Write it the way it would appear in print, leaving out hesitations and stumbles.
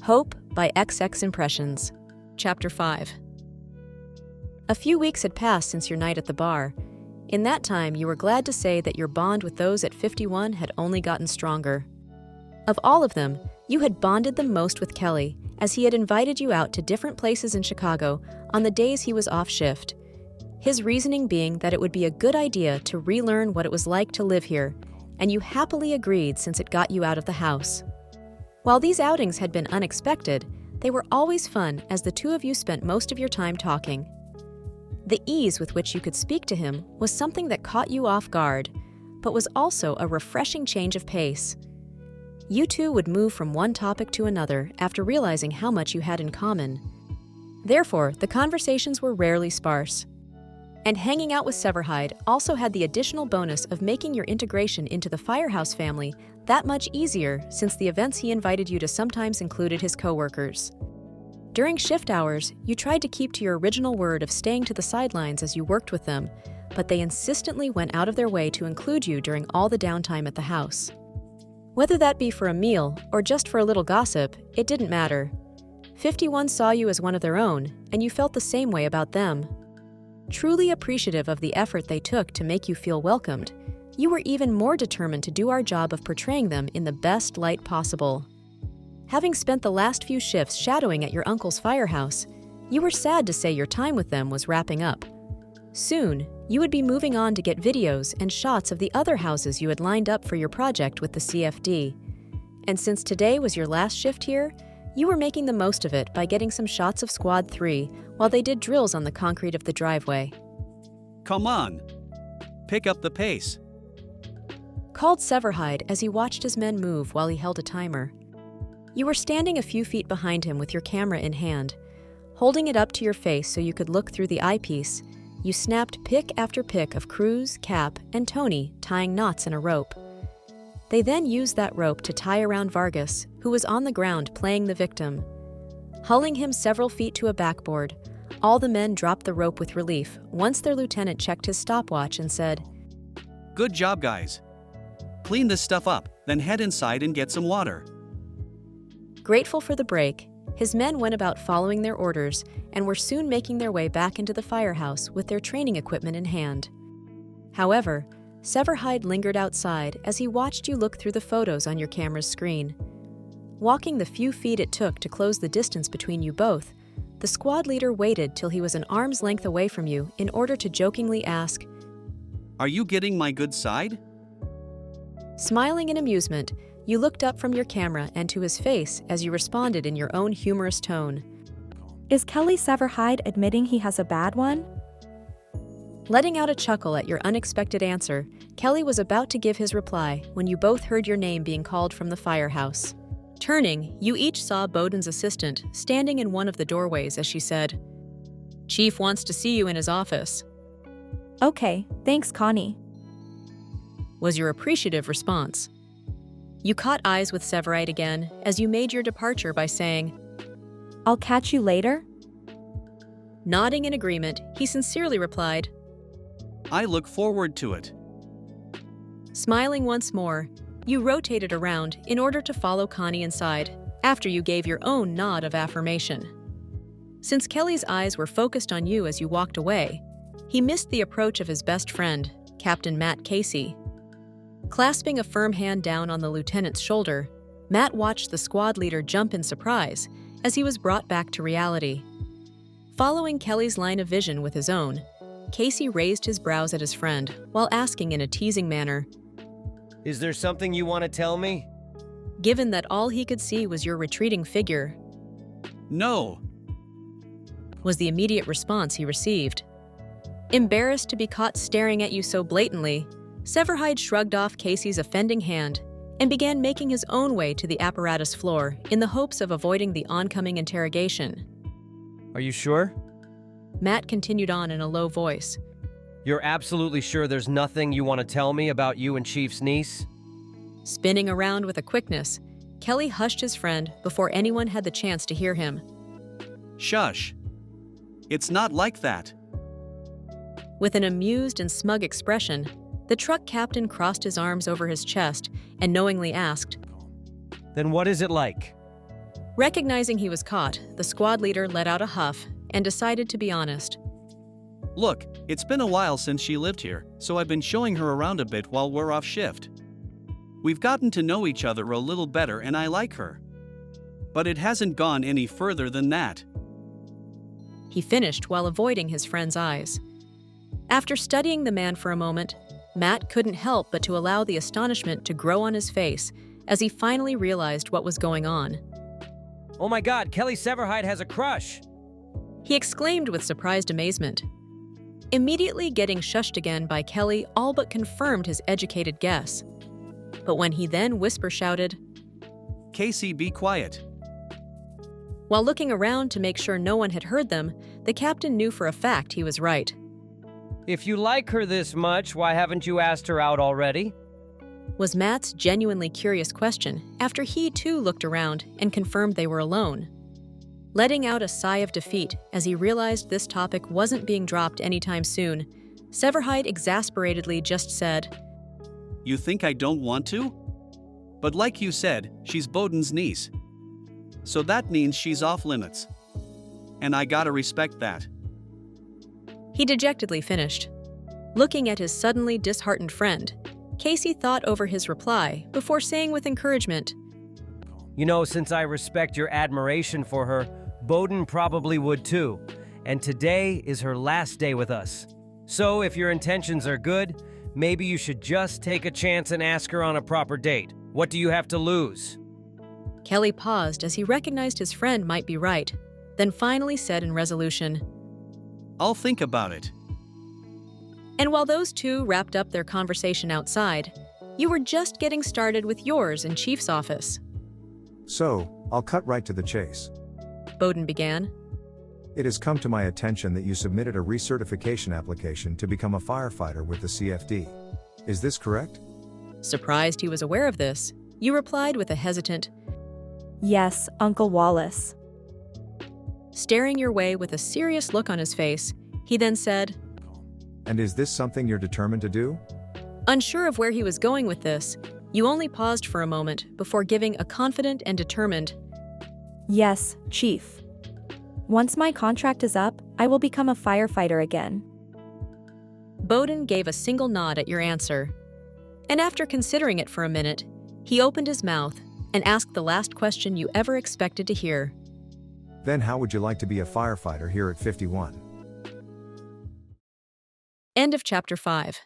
Hope by xxImpressions. Chapter 5. A few weeks had passed since your night at the bar. In that time, you were glad to say that your bond with those at 51 had only gotten stronger. Of all of them, you had bonded the most with Kelly, as he had invited you out to different places in Chicago on the days he was off shift. His reasoning being that it would be a good idea to relearn what it was like to live here, and you happily agreed since it got you out of the house. While these outings had been unexpected, they were always fun as the two of you spent most of your time talking. The ease with which you could speak to him was something that caught you off guard, but was also a refreshing change of pace. You two would move from one topic to another after realizing how much you had in common. Therefore, the conversations were rarely sparse. And hanging out with Severhide also had the additional bonus of making your integration into the Firehouse family that much easier, since the events he invited you to sometimes included his coworkers. During shift hours, you tried to keep to your original word of staying to the sidelines as you worked with them, but they insistently went out of their way to include you during all the downtime at the house. Whether that be for a meal or just for a little gossip, it didn't matter. 51 saw you as one of their own, and you felt the same way about them. Truly appreciative of the effort they took to make you feel welcomed, you were even more determined to do our job of portraying them in the best light possible. Having spent the last few shifts shadowing at your uncle's firehouse, you were sad to say your time with them was wrapping up. Soon, you would be moving on to get videos and shots of the other houses you had lined up for your project with the CFD. And since today was your last shift here, you were making the most of it by getting some shots of Squad 3 while they did drills on the concrete of the driveway. Come on, pick up the pace, called Severhide as he watched his men move while he held a timer. You were standing a few feet behind him with your camera in hand. Holding it up to your face so you could look through the eyepiece, you snapped pic after pic of Cruz, Cap, and Tony tying knots in a rope. They then used that rope to tie around Vargas, who was on the ground playing the victim. Hulling him several feet to a backboard, all the men dropped the rope with relief once their lieutenant checked his stopwatch and said, "Good job, guys. Clean this stuff up, then head inside and get some water." Grateful for the break, his men went about following their orders and were soon making their way back into the firehouse with their training equipment in hand. However, Severhide lingered outside as he watched you look through the photos on your camera's screen. Walking the few feet it took to close the distance between you both, the squad leader waited till he was an arm's length away from you in order to jokingly ask, "Are you getting my good side?" Smiling in amusement, you looked up from your camera and to his face as you responded in your own humorous tone. Is Kelly Severhide admitting he has a bad one? Letting out a chuckle at your unexpected answer, Kelly was about to give his reply when you both heard your name being called from the firehouse. Turning, you each saw Bowden's assistant standing in one of the doorways as she said, "Chief wants to see you in his office." Okay, thanks, Connie, was your appreciative response. You caught eyes with Severide again as you made your departure by saying, "I'll catch you later." Nodding in agreement, he sincerely replied, "I look forward to it." Smiling once more, you rotated around in order to follow Connie inside after you gave your own nod of affirmation. Since Kelly's eyes were focused on you as you walked away, he missed the approach of his best friend, Captain Matt Casey. Clasping a firm hand down on the lieutenant's shoulder, Matt watched the squad leader jump in surprise as he was brought back to reality. Following Kelly's line of vision with his own, Casey raised his brows at his friend while asking in a teasing manner, "Is there something you want to tell me?" Given that all he could see was your retreating figure. "No," was the immediate response he received. Embarrassed to be caught staring at you so blatantly, Severhide shrugged off Casey's offending hand and began making his own way to the apparatus floor in the hopes of avoiding the oncoming interrogation. "Are you sure?" Matt continued on in a low voice. "You're absolutely sure there's nothing you want to tell me about you and Chief's niece?" Spinning around with a quickness, Kelly hushed his friend before anyone had the chance to hear him. "Shush. It's not like that." With an amused and smug expression, the truck captain crossed his arms over his chest and knowingly asked, "Then what is it like?" Recognizing he was caught, the squad leader let out a huff and decided to be honest. Look, it's been a while since she lived here, so I've been showing her around a bit while we're off shift. We've gotten to know each other a little better and I like her. But it hasn't gone any further than that. He finished while avoiding his friend's eyes. After studying the man for a moment, Matt couldn't help but to allow the astonishment to grow on his face as he finally realized what was going on. Oh my god, Kelly Severhide has a crush! He exclaimed with surprised amazement. Immediately getting shushed again by Kelly all but confirmed his educated guess. But when he then whisper-shouted, Casey, be quiet. While looking around to make sure no one had heard them, the captain knew for a fact he was right. If you like her this much, why haven't you asked her out already? Was Matt's genuinely curious question after he too looked around and confirmed they were alone. Letting out a sigh of defeat as he realized this topic wasn't being dropped anytime soon, Severhide exasperatedly just said, You think I don't want to? But like you said, she's Bowden's niece. So that means she's off limits. And I gotta respect that. He dejectedly finished. Looking at his suddenly disheartened friend, Casey thought over his reply before saying with encouragement, You know, since I respect your admiration for her, Bowden probably would too. And today is her last day with us. So if your intentions are good, maybe you should just take a chance and ask her on a proper date. What do you have to lose? Kelly paused as he recognized his friend might be right, then finally said in resolution, I'll think about it. And while those two wrapped up their conversation outside, you were just getting started with yours in Chief's office. So, I'll cut right to the chase. Bowden began. It has come to my attention that you submitted a recertification application to become a firefighter with the CFD. Is this correct? Surprised he was aware of this, you replied with a hesitant, Yes, Uncle Wallace. Staring your way with a serious look on his face, he then said, And is this something you're determined to do? Unsure of where he was going with this, you only paused for a moment before giving a confident and determined, Yes, Chief. Once my contract is up, I will become a firefighter again. Bowden gave a single nod at your answer. And after considering it for a minute, he opened his mouth and asked the last question you ever expected to hear. Then how would you like to be a firefighter here at 51? End of chapter 5.